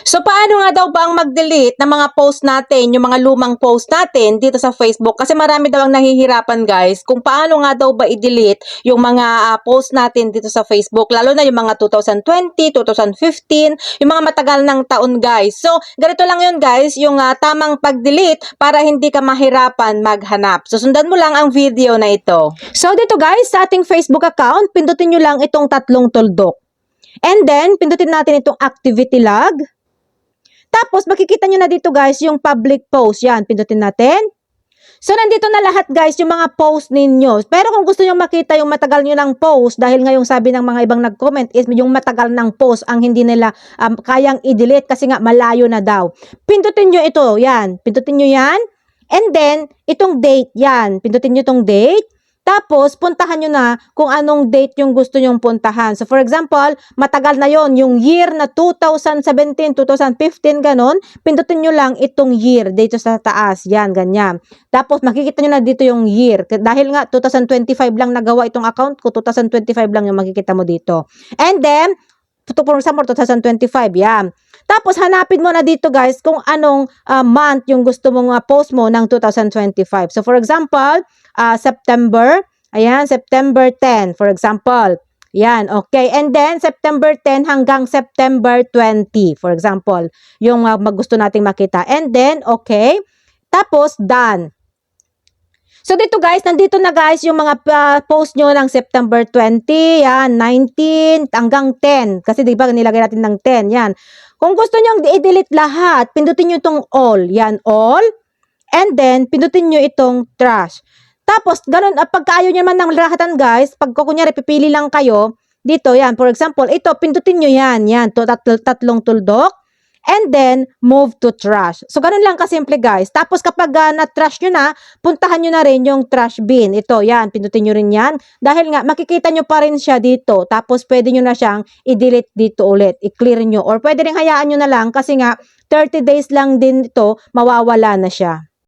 So, paano nga daw ba ang mag-delete ng mga post natin, yung mga lumang post natin dito sa Facebook? Kasi marami daw ang nahihirapan, guys, kung paano nga daw ba i-delete yung mga post natin dito sa Facebook, lalo na yung mga 2020, 2015, yung mga matagal ng taon, guys. So, ganito lang yun, guys, yung tamang pag-delete para hindi ka mahirapan maghanap. So, sundan mo lang ang video na ito. So, dito, guys, sa ating Facebook account, pindutin nyo lang itong tatlong tuldok. And then, pindutin natin itong activity log. Tapos, makikita nyo na dito guys, yung public post. Yan, pindutin natin. So, nandito na lahat guys, yung mga post ninyo. Pero kung gusto nyo makita yung matagal nyo ng post, dahil ngayong sabi ng mga ibang nag-comment is yung matagal ng post ang hindi nila kayang i-delete kasi nga malayo na daw. Pindutin nyo ito, yan. Pindutin nyo yan. And then, itong date, yan. Pindutin nyo itong date. Tapos, puntahan nyo na kung anong date yung gusto nyong puntahan. So, for example, matagal na yon yung year na 2017, 2015, ganon. Pindutin nyo lang itong year dito sa taas. Yan, ganyan. Tapos, makikita nyo na dito yung year. Dahil nga, 2025 lang nagawa itong account ko, 2025 lang yung makikita mo dito. And then, for example, 2025, yan. Tapos, hanapin mo na dito, guys, kung anong month yung gusto mong post mo ng 2025. So, for example, September, ayan, September 10, for example. Yan, okay. And then, September 10 hanggang September 20, for example, yung gusto nating makita. And then, okay. Tapos, done. So, dito guys, nandito na guys yung mga post nyo ng September 20, yan, 19, hanggang 10. Kasi diba, nilagay natin ng 10, yan. Kung gusto nyo i-delete lahat, pindutin nyo itong all. Yan, all. And then, pindutin nyo itong trash. Tapos, ganun, pagka ayaw nyo naman ng lahatan guys, pag kunyari pipili lang kayo, dito, yan, for example, ito, pindutin nyo yan, tatlong tuldok. And then, move to trash. So, ganun lang kasimple guys. Tapos, kapag na-trash nyo na, puntahan nyo na rin yung trash bin. Ito, yan, pindutin nyo rin yan. Dahil nga, makikita nyo pa rin siya dito. Tapos, pwede nyo na siyang i-delete dito ulit. I-clear nyo. Or pwede rin hayaan nyo na lang kasi nga, 30 days lang din ito, mawawala na siya.